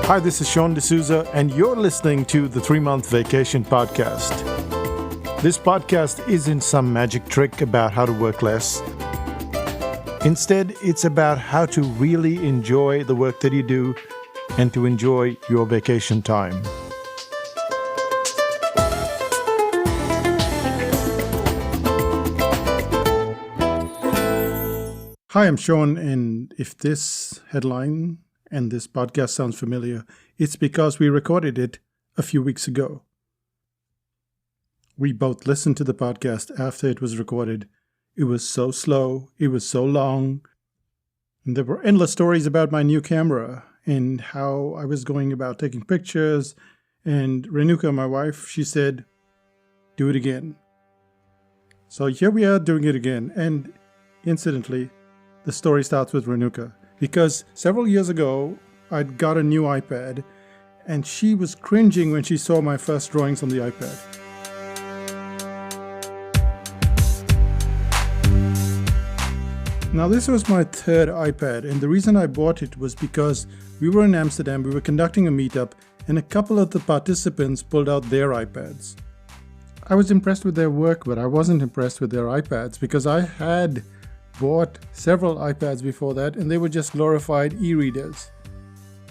Hi, this is Sean D'Souza, and you're listening to the 3-Month Vacation Podcast. This podcast isn't some magic trick about how to work less. Instead, it's about how to really enjoy the work that you do and to enjoy your vacation time. Hi, I'm Sean, and if this headline and this podcast sounds familiar, it's because we recorded it a few weeks ago. We both listened to the podcast after it was recorded. It was so slow, it was so long, and there were endless stories about my new camera and how I was going about taking pictures. And Renuka, my wife, she said, do it again. So here we are doing it again. And incidentally, the story starts with Renuka, because several years ago, I'd got a new iPad, and she was cringing when she saw my first drawings on the iPad. Now, this was my third iPad, and the reason I bought it was because we were in Amsterdam, we were conducting a meetup, and a couple of the participants pulled out their iPads. I was impressed with their work, but I wasn't impressed with their iPads because I had bought several iPads before that, and they were just glorified e-readers.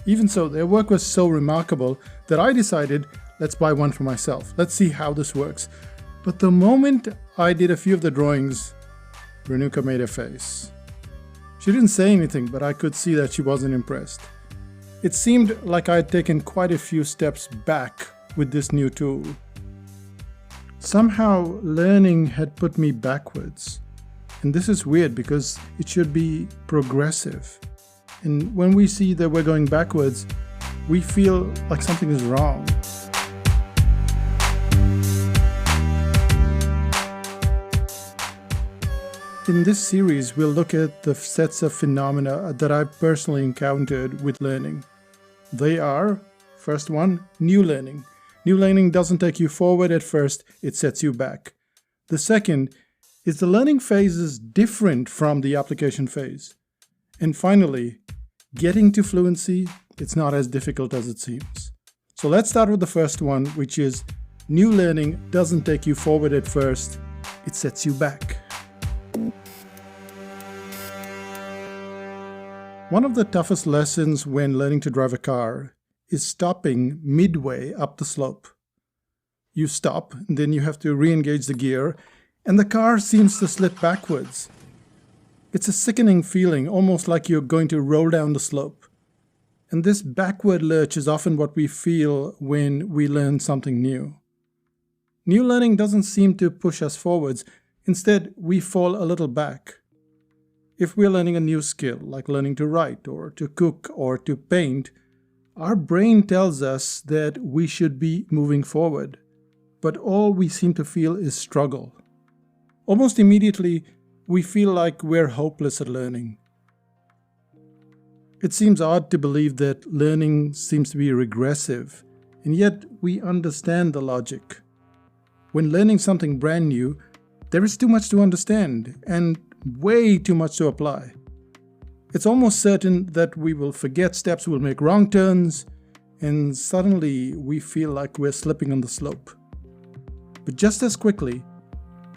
Even so, their work was so remarkable that I decided, let's buy one for myself. Let's see how this works. But the moment I did a few of the drawings, Renuka made a face. She didn't say anything, but I could see that she wasn't impressed. It seemed like I had taken quite a few steps back with this new tool. Somehow, learning had put me backwards. And this is weird because it should be progressive. And when we see that we're going backwards, we feel like something is wrong. In this series, we'll look at the sets of phenomena that I've personally encountered with learning. They are, first one, new learning. New learning doesn't take you forward at first, it sets you back. The second is the learning phase is different from the application phase. And finally, getting to fluency, it's not as difficult as it seems. So let's start with the first one, which is new learning doesn't take you forward at first, it sets you back. One of the toughest lessons when learning to drive a car is stopping midway up the slope. You stop, and then you have to re-engage the gear, and the car seems to slip backwards. It's a sickening feeling, almost like you're going to roll down the slope. And this backward lurch is often what we feel when we learn something new. New learning doesn't seem to push us forwards. Instead, we fall a little back. If we're learning a new skill, like learning to write or to cook or to paint, our brain tells us that we should be moving forward. But all we seem to feel is struggle. Almost immediately, we feel like we're hopeless at learning. It seems odd to believe that learning seems to be regressive, and yet we understand the logic. When learning something brand new, there is too much to understand and way too much to apply. It's almost certain that we will forget steps, we'll make wrong turns, and suddenly we feel like we're slipping on the slope. But just as quickly,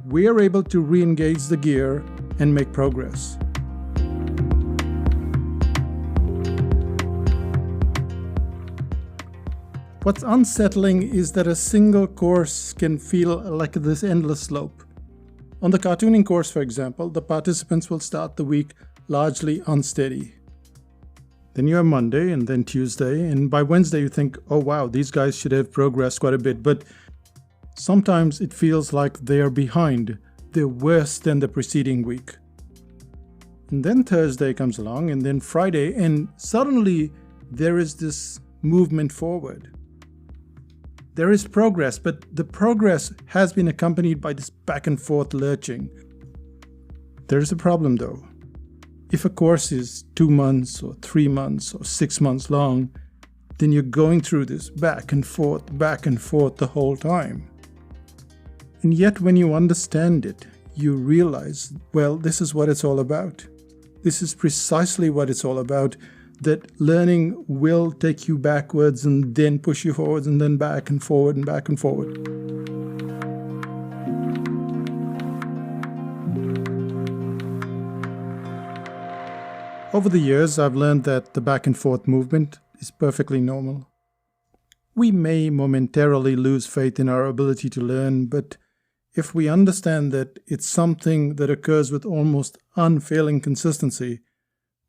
we are able to re-engage the gear and make progress. What's unsettling is that a single course can feel like this endless slope. On the cartooning course, for example, the participants will start the week largely unsteady. Then you have Monday and then Tuesday, and by Wednesday you think, oh wow, these guys should have progressed quite a bit, but sometimes it feels like they are behind. They're worse than the preceding week. And then Thursday comes along, and then Friday, and suddenly there is this movement forward. There is progress, but the progress has been accompanied by this back and forth lurching. There is a problem though. If a course is 2 months or 3 months or 6 months long, then you're going through this back and forth the whole time. And yet when you understand it, you realize, well, this is what it's all about. This is precisely what it's all about. that learning will take you backwards and then push you forwards and then back and forward and back and forward. Over the years, I've learned that the back and forth movement is perfectly normal. We may momentarily lose faith in our ability to learn, but if we understand that it's something that occurs with almost unfailing consistency,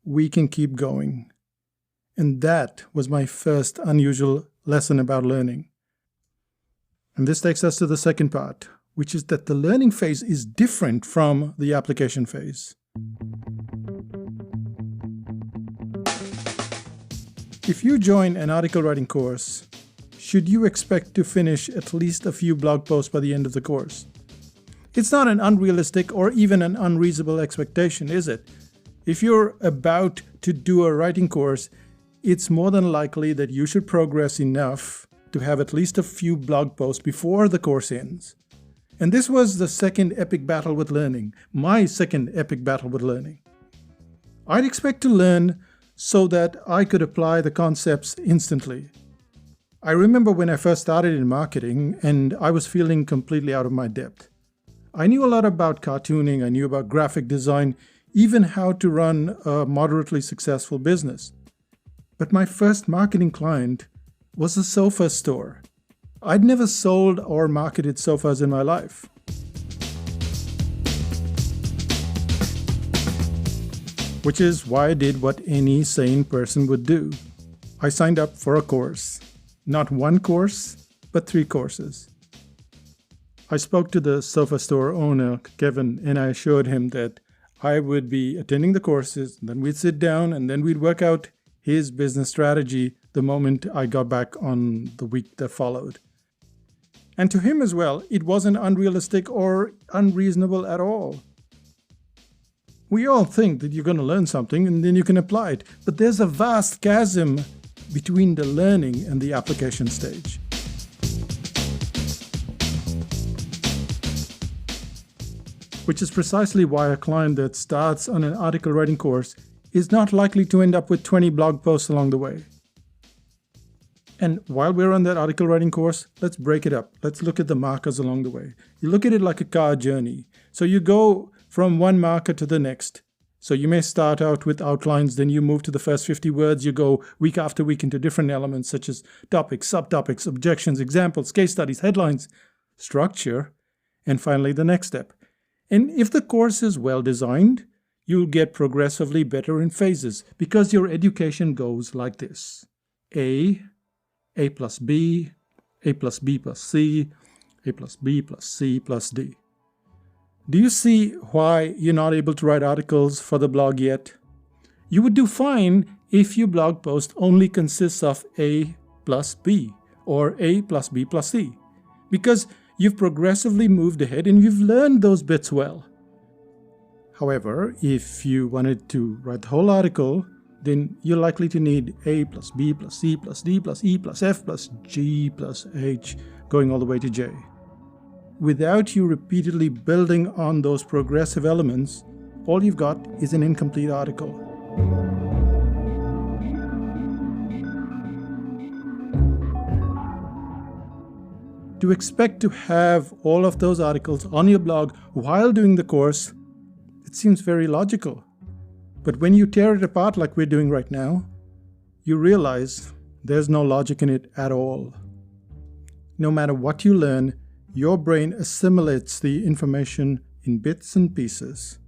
we can keep going. And that was my first unusual lesson about learning. And this takes us to the second part, which is that the learning phase is different from the application phase. If you join an article writing course, should you expect to finish at least a few blog posts by the end of the course? It's not an unrealistic or even an unreasonable expectation, is it? If you're about to do a writing course, it's more than likely that you should progress enough to have at least a few blog posts before the course ends. And this was the second epic battle with learning, my second epic battle with learning. I'd expect to learn so that I could apply the concepts instantly. I remember when I first started in marketing and I was feeling completely out of my depth. I knew a lot about cartooning, I knew about graphic design, even how to run a moderately successful business. But my first marketing client was a sofa store. I'd never sold or marketed sofas in my life. Which is why I did what any sane person would do. I signed up for a course. Not one course, but 3 courses. I spoke to the sofa store owner, Kevin, and I assured him that I would be attending the courses, then we'd sit down, and then we'd work out his business strategy the moment I got back on the week that followed. And to him as well, it wasn't unrealistic or unreasonable at all. We all think that you're going to learn something and then you can apply it, but there's a vast chasm between the learning and the application stage. Which is precisely why a client that starts on an article writing course is not likely to end up with 20 blog posts along the way. And while we're on that article writing course, let's break it up. Let's look at the markers along the way. You look at it like a car journey. So you go from one marker to the next. So you may start out with outlines, then you move to the first 50 words, you go week after week into different elements such as topics, subtopics, objections, examples, case studies, headlines, structure, and finally the next step. And if the course is well designed, you'll get progressively better in phases because your education goes like this. A plus B, A plus B plus C, A plus B plus C plus D. Do you see why you're not able to write articles for the blog yet? You would do fine if your blog post only consists of A plus B or A plus B plus C, because you've progressively moved ahead and you've learned those bits well. However, if you wanted to write the whole article, then you're likely to need A plus B plus C plus D plus E plus F plus G plus H, going all the way to J. Without you repeatedly building on those progressive elements, all you've got is an incomplete article. To expect to have all of those articles on your blog while doing the course, it seems very logical. But when you tear it apart like we're doing right now, you realize there's no logic in it at all. No matter what you learn, your brain assimilates the information in bits and pieces.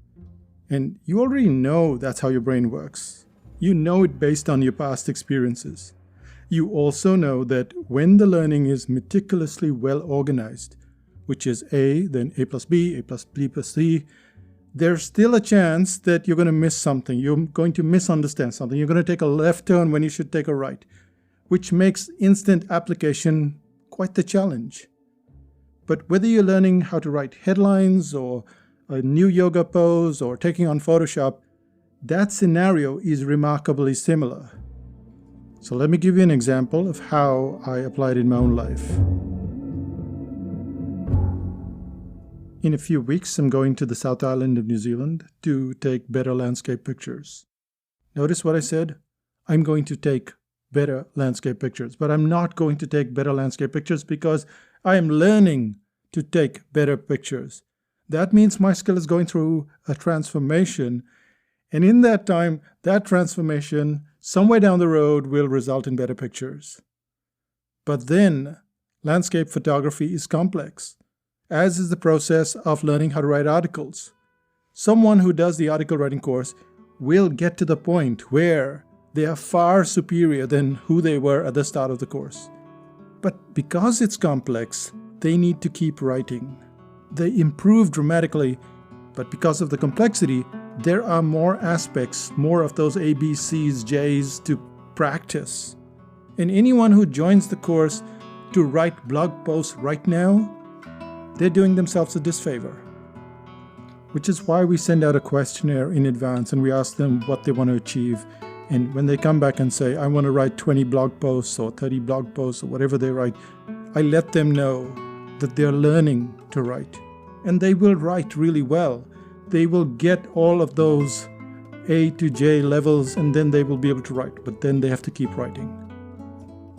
And you already know that's how your brain works. You know it based on your past experiences. You also know that when the learning is meticulously well organized, which is A, then A plus B plus C, there's still a chance that you're going to miss something. You're going to misunderstand something. You're going to take a left turn when you should take a right, which makes instant application quite the challenge. But whether you're learning how to write headlines or a new yoga pose or taking on Photoshop, that scenario is remarkably similar. So let me give you an example of how I applied it in my own life. In a few weeks, I'm going to the South Island of New Zealand to take better landscape pictures. Notice what I said? I'm going to take better landscape pictures. But I'm not going to take better landscape pictures because I am learning to take better pictures. That means my skill is going through a transformation. And in that time, that transformation, somewhere down the road, will result in better pictures. But then, landscape photography is complex, as is the process of learning how to write articles. Someone who does the article writing course will get to the point where they are far superior than who they were at the start of the course. But because it's complex, they need to keep writing. They improve dramatically, but because of the complexity, there are more aspects, more of those A, B, C's, J's to practice. And anyone who joins the course to write blog posts right now, they're doing themselves a disfavor. Which is why we send out a questionnaire in advance and we ask them what they want to achieve. And when they come back and say, I want to write 20 blog posts or 30 blog posts or whatever they write, I let them know that they're learning to write. And they will write really well. They will get all of those A to J levels and then they will be able to write. But then they have to keep writing.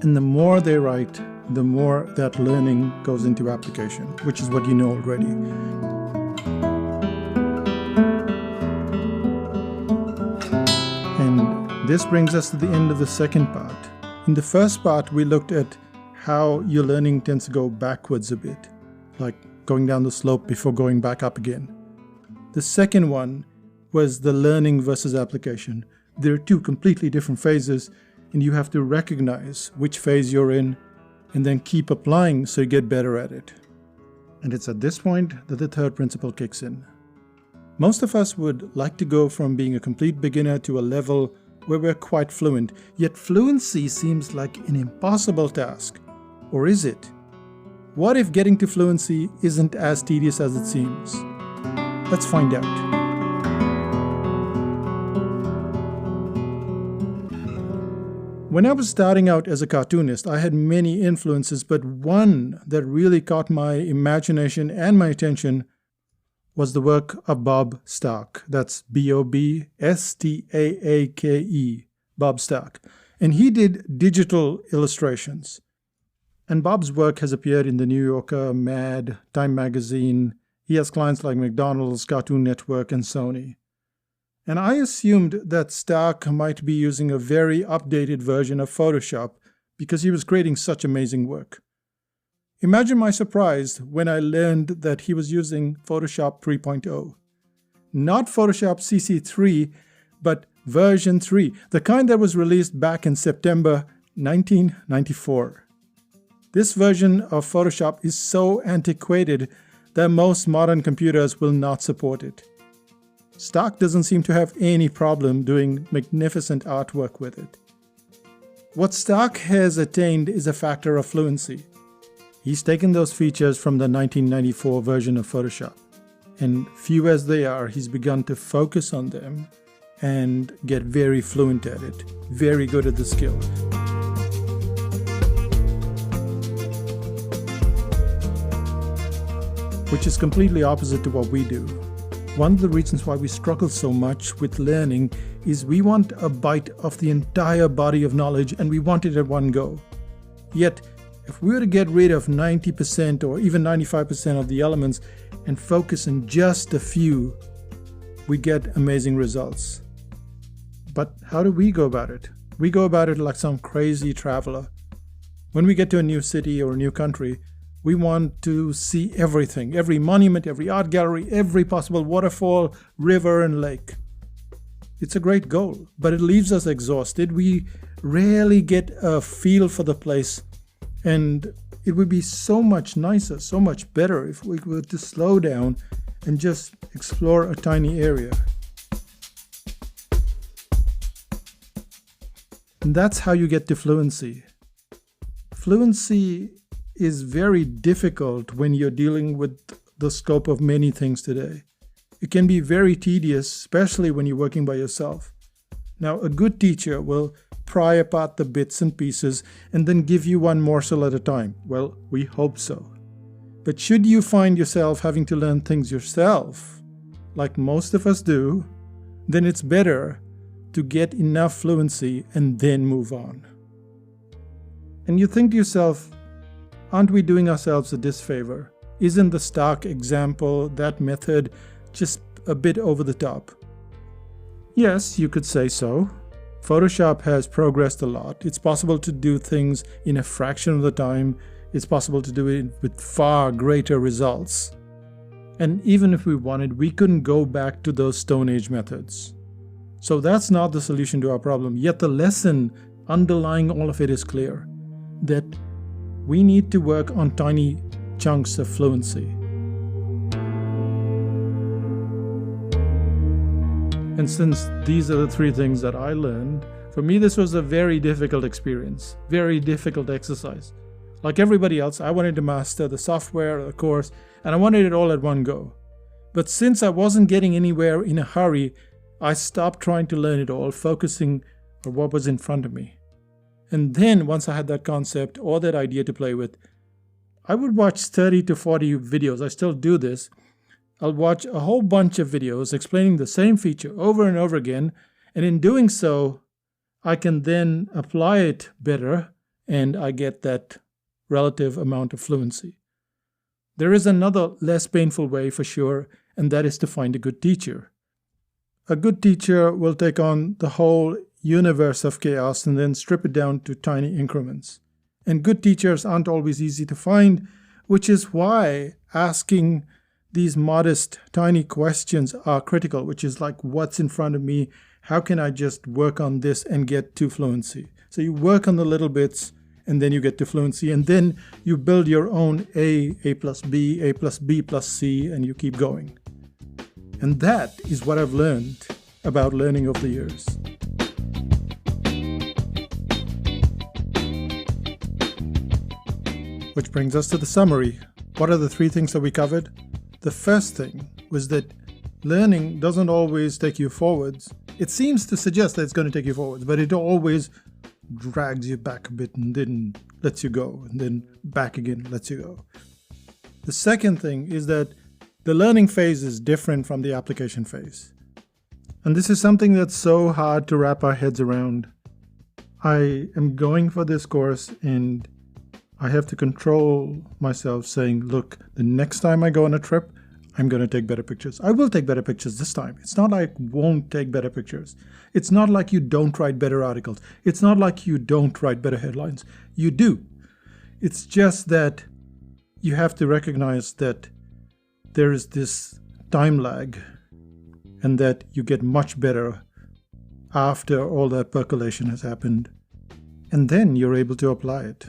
And the more they write, the more that learning goes into application, which is what you know already. And this brings us to the end of the second part. In the first part, we looked at how your learning tends to go backwards a bit, like going down the slope before going back up again. The second one was the learning versus application. There are two completely different phases, and you have to recognize which phase you're in and then keep applying so you get better at it. And it's at this point that the third principle kicks in. Most of us would like to go from being a complete beginner to a level where we're quite fluent, yet fluency seems like an impossible task. Or is it? What if getting to fluency isn't as tedious as it seems? Let's find out. When I was starting out as a cartoonist, I had many influences, but one that really caught my imagination and my attention was the work of Bob Stark. That's B-O-B-S-T-A-A-K-E, Bob Stark. And he did digital illustrations. And Bob's work has appeared in the New Yorker, Mad, Time Magazine. He has clients like McDonald's, Cartoon Network, and Sony. And I assumed that Stark might be using a very updated version of Photoshop because he was creating such amazing work. Imagine my surprise when I learned that he was using Photoshop 3.0. Not Photoshop CC3, but version 3, the kind that was released back in September 1994. This version of Photoshop is so antiquated that most modern computers will not support it. Stark doesn't seem to have any problem doing magnificent artwork with it. What Stark has attained is a factor of fluency. He's taken those features from the 1994 version of Photoshop, and few as they are, he's begun to focus on them and get very fluent at it, very good at the skill. Which is completely opposite to what we do. One of the reasons why we struggle so much with learning is we want a bite of the entire body of knowledge and we want it at one go. Yet, if we were to get rid of 90% or even 95% of the elements and focus on just a few, we get amazing results. But how do we go about it? We go about it like some crazy traveler. When we get to a new city or a new country, we want to see everything, every monument, every art gallery, every possible waterfall, river, and lake. It's a great goal, but it leaves us exhausted. We rarely get a feel for the place, and it would be so much nicer, so much better if we were to slow down and just explore a tiny area. And that's how you get to fluency. Fluency is very difficult when you're dealing with the scope of many things today. It can be very tedious, especially when you're working by yourself. Now, a good teacher will pry apart the bits and pieces and then give you one morsel at a time. Well, we hope so. But should you find yourself having to learn things yourself, like most of us do, then it's better to get enough fluency and then move on. And you think to yourself, aren't we doing ourselves a disfavor? Isn't the stock example, that method, just a bit over the top? Yes, you could say so. Photoshop has progressed a lot. It's possible to do things in a fraction of the time. It's possible to do it with far greater results. And even if we wanted, we couldn't go back to those Stone Age methods. So that's not the solution to our problem. Yet the lesson underlying all of it is clear, that we need to work on tiny chunks of fluency. And since these are the three things that I learned, for me this was a very difficult experience, very difficult exercise. Like everybody else, I wanted to master the software, the course, and I wanted it all at one go. But since I wasn't getting anywhere in a hurry, I stopped trying to learn it all, focusing on what was in front of me. And then once I had that concept or that idea to play with, I would watch 30 to 40 videos. I still do this. I'll watch a whole bunch of videos explaining the same feature over and over again, and in doing so, I can then apply it better, and I get that relative amount of fluency. There is another less painful way for sure, and that is to find a good teacher. A good teacher will take on the whole universe of chaos and then strip it down to tiny increments. And good teachers aren't always easy to find, which is why asking these modest, tiny questions are critical, which is like, what's in front of me? How can I just work on this and get to fluency? So you work on the little bits, and then you get to fluency, and then you build your own A plus B, A plus B plus C, and you keep going. And that is what I've learned about learning over the years. Which brings us to the summary. What are the three things that we covered? The first thing was that learning doesn't always take you forwards. It seems to suggest that it's going to take you forwards, but it always drags you back a bit and then lets you go, and then back again, lets you go. The second thing is that the learning phase is different from the application phase. And this is something that's so hard to wrap our heads around. I am going for this course and I have to control myself saying, look, the next time I go on a trip, I'm going to take better pictures. I will take better pictures this time. It's not like I won't take better pictures. It's not like you don't write better articles. It's not like you don't write better headlines. You do. It's just that you have to recognize that there is this time lag and that you get much better after all that percolation has happened. And then you're able to apply it.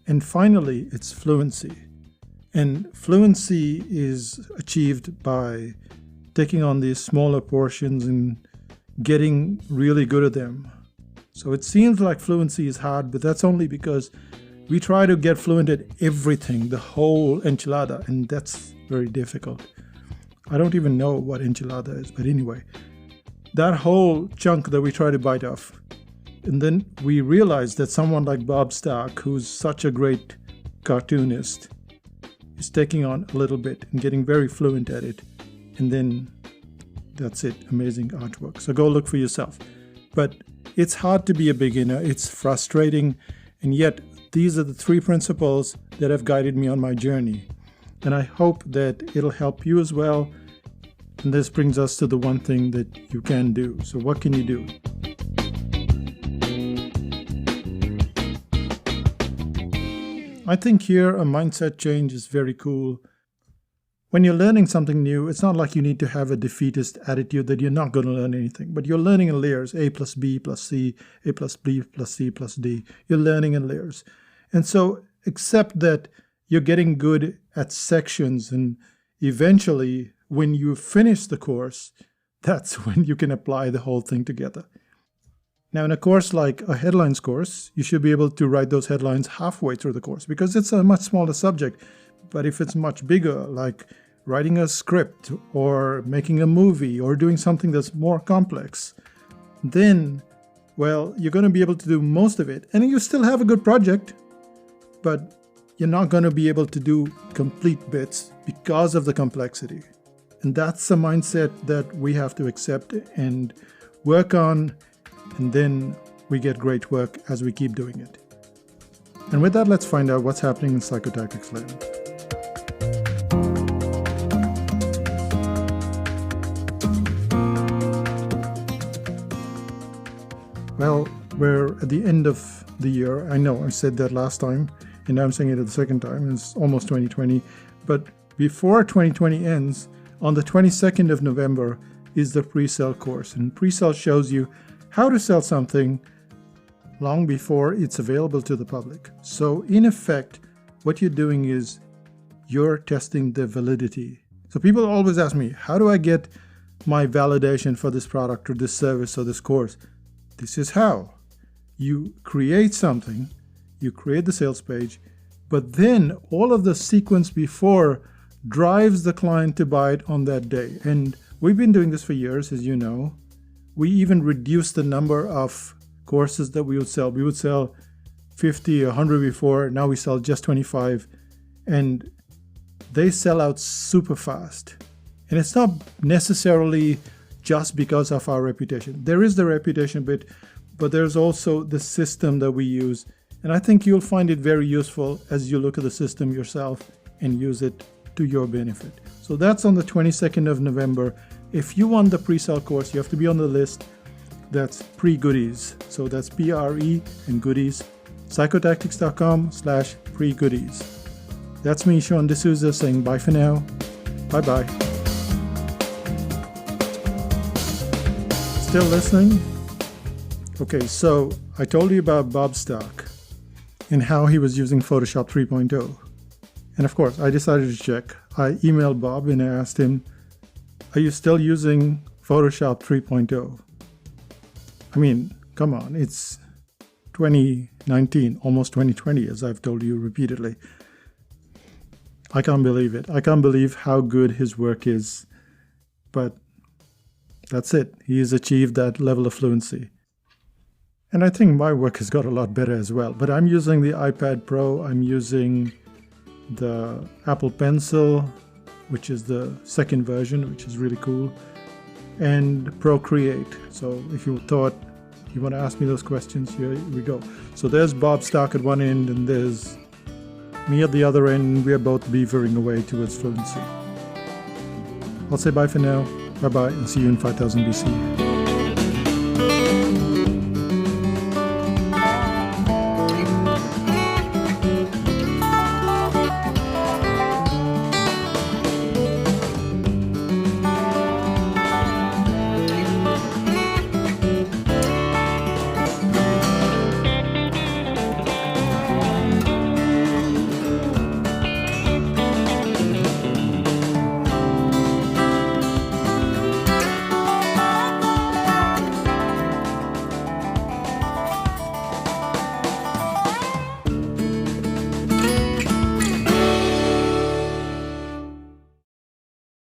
And finally, it's fluency. And fluency is achieved by taking on these smaller portions and getting really good at them. So it seems like fluency is hard, but that's only because we try to get fluent at everything, the whole enchilada, and that's very difficult. I don't even know what enchilada is, but anyway, that whole chunk that we try to bite off. And then we realize that someone like Bob Stark, who's such a great cartoonist, is taking on a little bit and getting very fluent at it. And then that's it, amazing artwork. So go look for yourself. But it's hard to be a beginner, it's frustrating, and yet these are the three principles that have guided me on my journey. And I hope that it'll help you as well. And this brings us to the one thing that you can do. So what can you do? I think here a mindset change is very cool. When you're learning something new, it's not like you need to have a defeatist attitude that you're not going to learn anything, but you're learning in layers, A plus B plus C, A plus B plus C plus D. You're learning in layers. And so accept that you're getting good at sections, and eventually when you finish the course, that's when you can apply the whole thing together. Now, in a course like a headlines course, you should be able to write those headlines halfway through the course because it's a much smaller subject. But if it's much bigger, like writing a script or making a movie or doing something that's more complex, then, well, you're going to be able to do most of it. And you still have a good project, but you're not going to be able to do complete bits because of the complexity. And that's a mindset that we have to accept and work on and then we get great work as we keep doing it. And with that, let's find out what's happening in psychotactics land. Well, we're at the end of the year. I know I said that last time, and now I'm saying it the second time. It's almost 2020. But before 2020 ends, on the 22nd of November is the pre-sale course. And pre-sale shows you how to sell something long before it's available to the public. So in effect, what you're doing is you're testing the validity. So people always ask me, how do I get my validation for this product or this service or this course? This is how. You create something, you create the sales page, but then all of the sequence before drives the client to buy it on that day. And we've been doing this for years, as you know. We even reduced the number of courses that we would sell. We would sell 50 or 100 before, now we sell just 25. And they sell out super fast. And it's not necessarily just because of our reputation. There is the reputation bit, but there's also the system that we use. And I think you'll find it very useful as you look at the system yourself and use it to your benefit. So that's on the 22nd of November. If you want the pre-sale course, you have to be on the list. That's pre-goodies. So that's PRE and goodies. Psychotactics.com/pre-goodies. That's me, Sean D'Souza, saying bye for now. Bye-bye. Still listening? Okay, so I told you about Bob Stock and how he was using Photoshop 3.0. And of course, I decided to check. I emailed Bob and I asked him, are you still using Photoshop 3.0? I mean, come on, it's 2019, almost 2020, as I've told you repeatedly. I can't believe it. I can't believe how good his work is. But that's it. He has achieved that level of fluency. And I think my work has got a lot better as well. But I'm using the iPad Pro. I'm using the Apple Pencil, which is the second version, which is really cool, and Procreate. So if you thought you want to ask me those questions, here we go. So there's Bob Stock at one end, and there's me at the other end, and we're both beavering away towards fluency. I'll say bye for now. Bye-bye, and see you in 5000 BC.